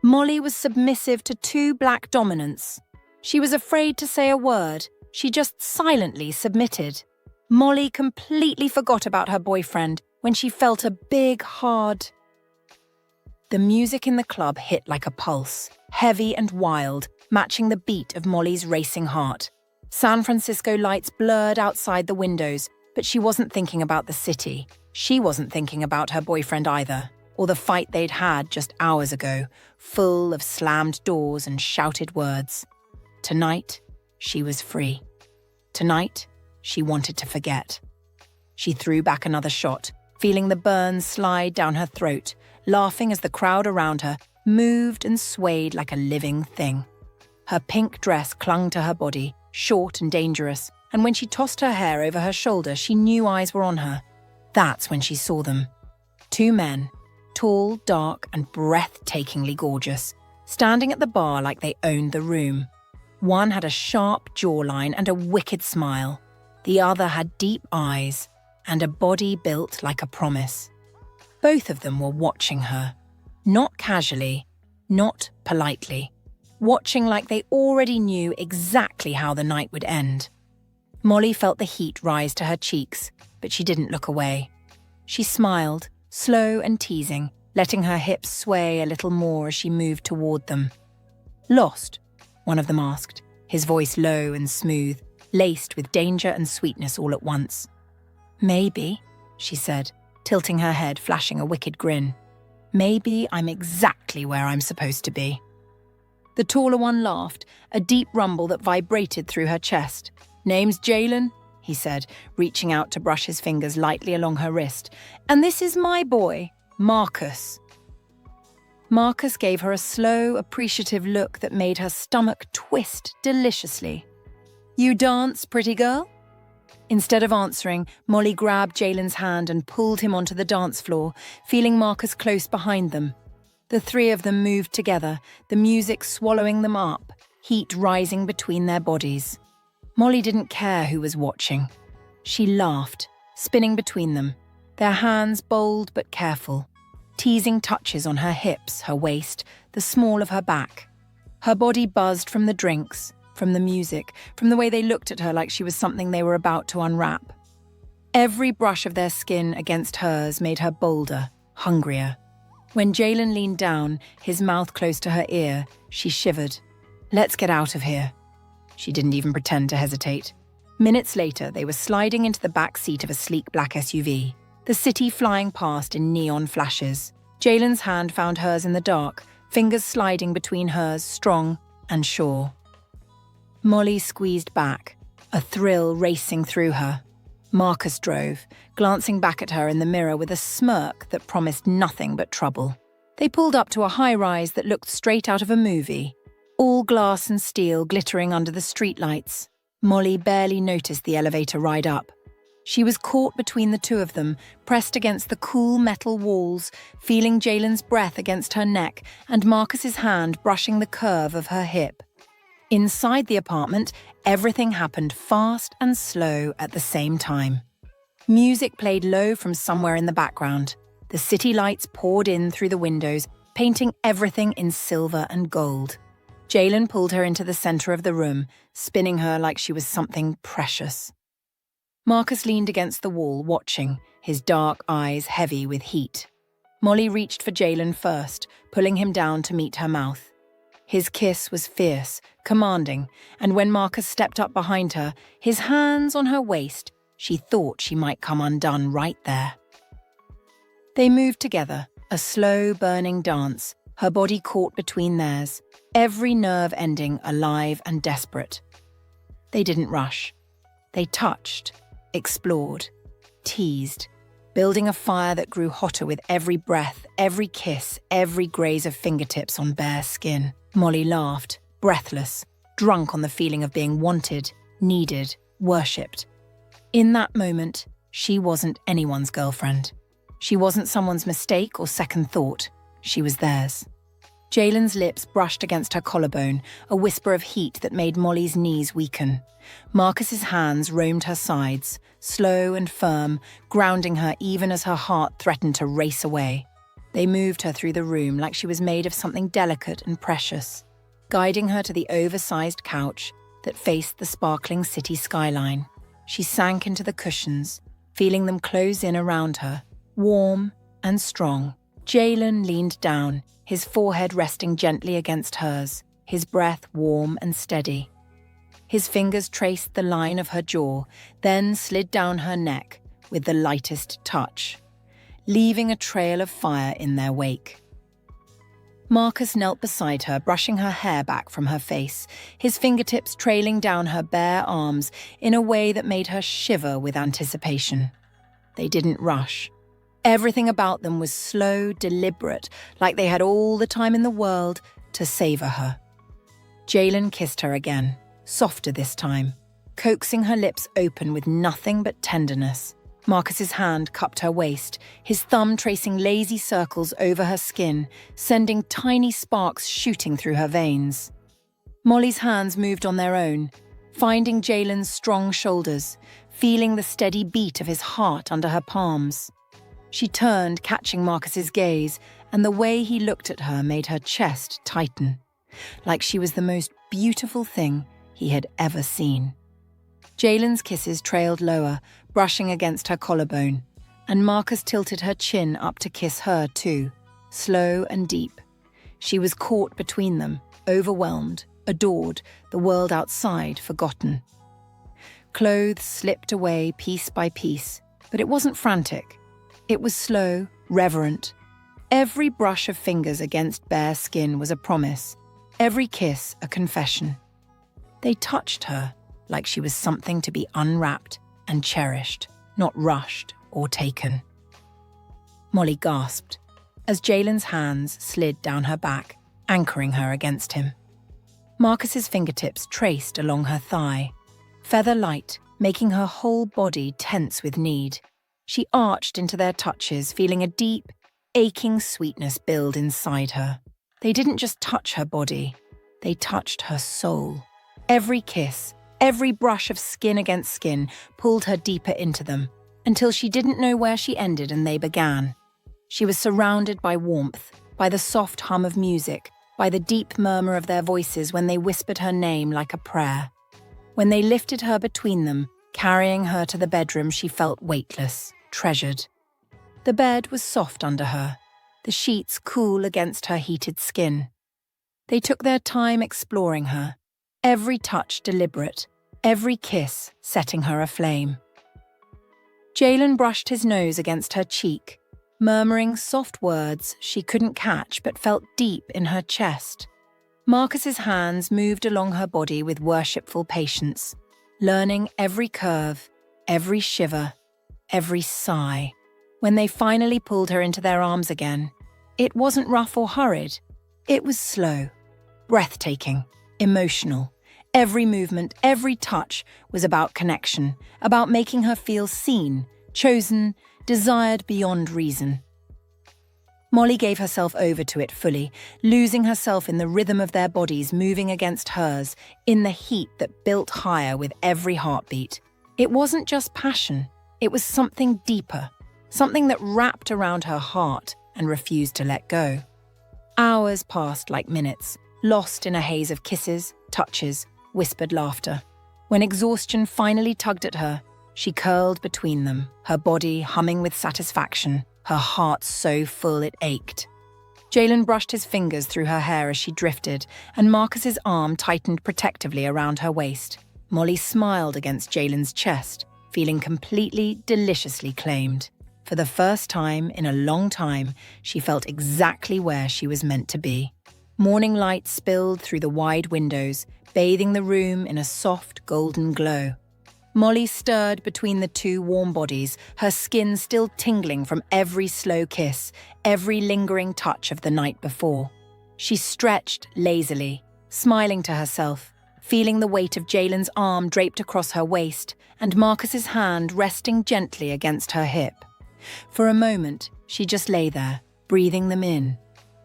Molly was submissive to two black dominants. She was afraid to say a word. She just silently submitted. Molly completely forgot about her boyfriend when she felt a big, hard... The music in the club hit like a pulse, heavy and wild, matching the beat of Molly's racing heart. San Francisco lights blurred outside the windows, but she wasn't thinking about the city. She wasn't thinking about her boyfriend either, or the fight they'd had just hours ago, full of slammed doors and shouted words. Tonight, she was free. Tonight, she wanted to forget. She threw back another shot, feeling the burn slide down her throat, laughing as the crowd around her moved and swayed like a living thing. Her pink dress clung to her body, short and dangerous, and when she tossed her hair over her shoulder, she knew eyes were on her. That's when she saw them. Two men, tall, dark, and breathtakingly gorgeous, standing at the bar like they owned the room. One had a sharp jawline and a wicked smile. The other had deep eyes and a body built like a promise. Both of them were watching her. Not casually, not politely. Watching like they already knew exactly how the night would end. Molly felt the heat rise to her cheeks, but she didn't look away. She smiled, slow and teasing, letting her hips sway a little more as she moved toward them. "Lost?" one of them asked, his voice low and smooth, laced with danger and sweetness all at once. "Maybe," she said, tilting her head, flashing a wicked grin. "Maybe I'm exactly where I'm supposed to be." The taller one laughed, a deep rumble that vibrated through her chest. "Name's Jalen," he said, reaching out to brush his fingers lightly along her wrist. "And this is my boy, Marcus." Marcus gave her a slow, appreciative look that made her stomach twist deliciously. "You dance, pretty girl?" Instead of answering, Molly grabbed Jalen's hand and pulled him onto the dance floor, feeling Marcus close behind them. The three of them moved together, the music swallowing them up, heat rising between their bodies. Molly didn't care who was watching. She laughed, spinning between them, their hands bold but careful, teasing touches on her hips, her waist, the small of her back. Her body buzzed from the drinks, from the music, from the way they looked at her like she was something they were about to unwrap. Every brush of their skin against hers made her bolder, hungrier. When Jalen leaned down, his mouth close to her ear, she shivered. "Let's get out of here." She didn't even pretend to hesitate. Minutes later, they were sliding into the back seat of a sleek black SUV, the city flying past in neon flashes. Jalen's hand found hers in the dark, fingers sliding between hers, strong and sure. Molly squeezed back, a thrill racing through her. Marcus drove, glancing back at her in the mirror with a smirk that promised nothing but trouble. They pulled up to a high-rise that looked straight out of a movie, all glass and steel glittering under the streetlights. Molly barely noticed the elevator ride up. She was caught between the two of them, pressed against the cool metal walls, feeling Jalen's breath against her neck and Marcus's hand brushing the curve of her hip. Inside the apartment, everything happened fast and slow at the same time. Music played low from somewhere in the background. The city lights poured in through the windows, painting everything in silver and gold. Jalen pulled her into the center of the room, spinning her like she was something precious. Marcus leaned against the wall, watching, his dark eyes heavy with heat. Molly reached for Jalen first, pulling him down to meet her mouth. His kiss was fierce, commanding, and when Marcus stepped up behind her, his hands on her waist, she thought she might come undone right there. They moved together, a slow, burning dance, her body caught between theirs, every nerve ending alive and desperate. They didn't rush. They touched, explored, teased, building a fire that grew hotter with every breath, every kiss, every graze of fingertips on bare skin. Molly laughed, breathless, drunk on the feeling of being wanted, needed, worshipped. In that moment, she wasn't anyone's girlfriend. She wasn't someone's mistake or second thought. She was theirs. Jalen's lips brushed against her collarbone, a whisper of heat that made Molly's knees weaken. Marcus's hands roamed her sides, slow and firm, grounding her even as her heart threatened to race away. They moved her through the room like she was made of something delicate and precious, guiding her to the oversized couch that faced the sparkling city skyline. She sank into the cushions, feeling them close in around her, warm and strong. Jalen leaned down, his forehead resting gently against hers, his breath warm and steady. His fingers traced the line of her jaw, then slid down her neck with the lightest touch, leaving a trail of fire in their wake. Marcus knelt beside her, brushing her hair back from her face, his fingertips trailing down her bare arms in a way that made her shiver with anticipation. They didn't rush. Everything about them was slow, deliberate, like they had all the time in the world to savor her. Jalen kissed her again, softer this time, coaxing her lips open with nothing but tenderness. Marcus's hand cupped her waist, his thumb tracing lazy circles over her skin, sending tiny sparks shooting through her veins. Molly's hands moved on their own, finding Jalen's strong shoulders, feeling the steady beat of his heart under her palms. She turned, catching Marcus's gaze, and the way he looked at her made her chest tighten, like she was the most beautiful thing he had ever seen. Jalen's kisses trailed lower, brushing against her collarbone, and Marcus tilted her chin up to kiss her too, slow and deep. She was caught between them, overwhelmed, adored, the world outside forgotten. Clothes slipped away piece by piece, but it wasn't frantic. It was slow, reverent. Every brush of fingers against bare skin was a promise, every kiss a confession. They touched her like she was something to be unwrapped and cherished, not rushed or taken. Molly gasped as Jalen's hands slid down her back, anchoring her against him. Marcus's fingertips traced along her thigh, feather light, making her whole body tense with need. She arched into their touches, feeling a deep, aching sweetness build inside her. They didn't just touch her body, they touched her soul. Every kiss, every brush of skin against skin pulled her deeper into them, until she didn't know where she ended and they began. She was surrounded by warmth, by the soft hum of music, by the deep murmur of their voices when they whispered her name like a prayer. When they lifted her between them, carrying her to the bedroom, she felt weightless, treasured. The bed was soft under her, the sheets cool against her heated skin. They took their time exploring her, every touch deliberate, every kiss setting her aflame. Jalen brushed his nose against her cheek, murmuring soft words she couldn't catch but felt deep in her chest. Marcus's hands moved along her body with worshipful patience, learning every curve, every shiver, every sigh. When they finally pulled her into their arms again, it wasn't rough or hurried. It was slow, breathtaking, emotional. Every movement, every touch was about connection, about making her feel seen, chosen, desired beyond reason. Molly gave herself over to it fully, losing herself in the rhythm of their bodies moving against hers, in the heat that built higher with every heartbeat. It wasn't just passion, it was something deeper, something that wrapped around her heart and refused to let go. Hours passed like minutes, lost in a haze of kisses, touches, whispered laughter. When exhaustion finally tugged at her, she curled between them, her body humming with satisfaction, her heart so full it ached. Jalen brushed his fingers through her hair as she drifted, and Marcus's arm tightened protectively around her waist. Molly smiled against Jalen's chest, feeling completely, deliciously claimed. For the first time in a long time, she felt exactly where she was meant to be. Morning light spilled through the wide windows, bathing the room in a soft, golden glow. Molly stirred between the two warm bodies, her skin still tingling from every slow kiss, every lingering touch of the night before. She stretched lazily, smiling to herself, feeling the weight of Jalen's arm draped across her waist and Marcus's hand resting gently against her hip. For a moment, she just lay there, breathing them in.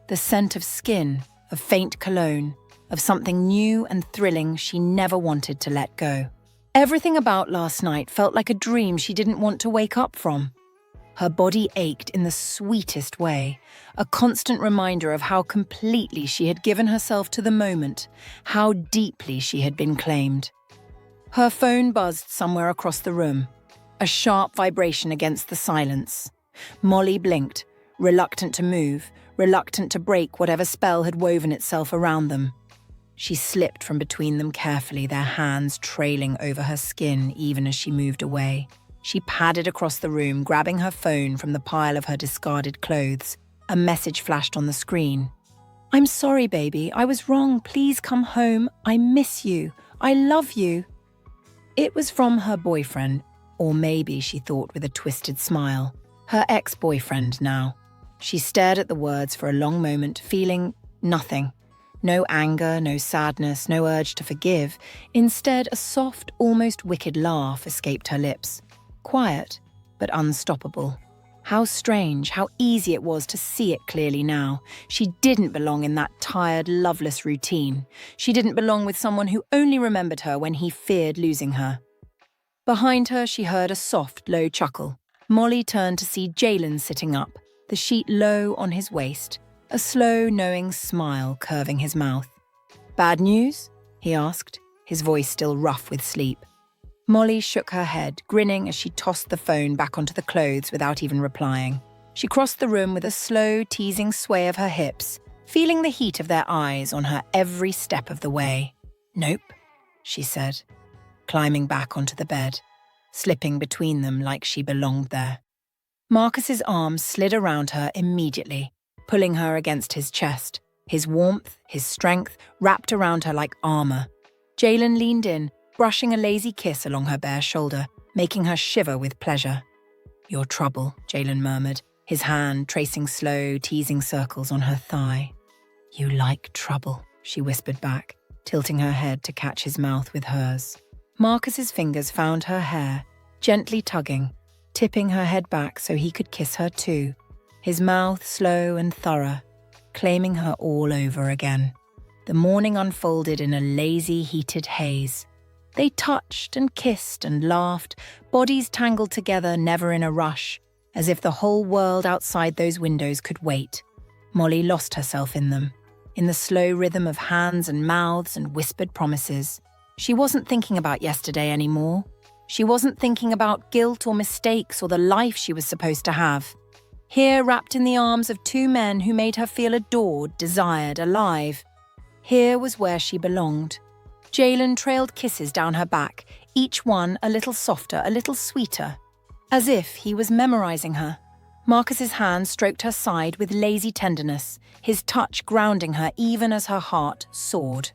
The scent of skin, of faint cologne, of something new and thrilling she never wanted to let go. Everything about last night felt like a dream she didn't want to wake up from. Her body ached in the sweetest way, a constant reminder of how completely she had given herself to the moment, how deeply she had been claimed. Her phone buzzed somewhere across the room, a sharp vibration against the silence. Molly blinked, reluctant to move, reluctant to break whatever spell had woven itself around them. She slipped from between them carefully, their hands trailing over her skin even as she moved away. She padded across the room, grabbing her phone from the pile of her discarded clothes. A message flashed on the screen. "I'm sorry, baby. I was wrong. Please come home. I miss you. I love you." It was from her boyfriend, or maybe, she thought with a twisted smile, her ex-boyfriend now. She stared at the words for a long moment, feeling nothing. No anger, no sadness, no urge to forgive. Instead, a soft, almost wicked laugh escaped her lips. Quiet, but unstoppable. How strange, how easy it was to see it clearly now. She didn't belong in that tired, loveless routine. She didn't belong with someone who only remembered her when he feared losing her. Behind her, she heard a soft, low chuckle. Molly turned to see Jalen sitting up, the sheet low on his waist, a slow, knowing smile curving his mouth. "Bad news?" he asked, his voice still rough with sleep. Molly shook her head, grinning as she tossed the phone back onto the clothes without even replying. She crossed the room with a slow, teasing sway of her hips, feeling the heat of their eyes on her every step of the way. "Nope," she said, climbing back onto the bed, slipping between them like she belonged there. Marcus's arms slid around her immediately, pulling her against his chest, his warmth, his strength wrapped around her like armor. Jalen leaned in, brushing a lazy kiss along her bare shoulder, making her shiver with pleasure. "Your trouble," Jalen murmured, his hand tracing slow, teasing circles on her thigh. "You like trouble," she whispered back, tilting her head to catch his mouth with hers. Marcus's fingers found her hair, gently tugging, tipping her head back so he could kiss her too, his mouth slow and thorough, claiming her all over again. The morning unfolded in a lazy, heated haze. They touched and kissed and laughed, bodies tangled together, never in a rush, as if the whole world outside those windows could wait. Molly lost herself in them, in the slow rhythm of hands and mouths and whispered promises. She wasn't thinking about yesterday anymore. She wasn't thinking about guilt or mistakes or the life she was supposed to have. Here, wrapped in the arms of two men who made her feel adored, desired, alive. Here was where she belonged. Jalen trailed kisses down her back, each one a little softer, a little sweeter, as if he was memorizing her. Marcus's hand stroked her side with lazy tenderness, his touch grounding her even as her heart soared.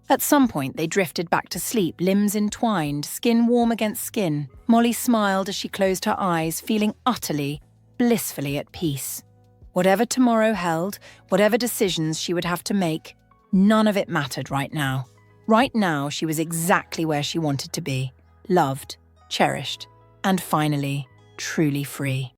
At some point, they drifted back to sleep, limbs entwined, skin warm against skin. Molly smiled as she closed her eyes, feeling utterly, blissfully at peace. Whatever tomorrow held, whatever decisions she would have to make, none of it mattered right now. Right now, she was exactly where she wanted to be, loved, cherished, and finally, truly free.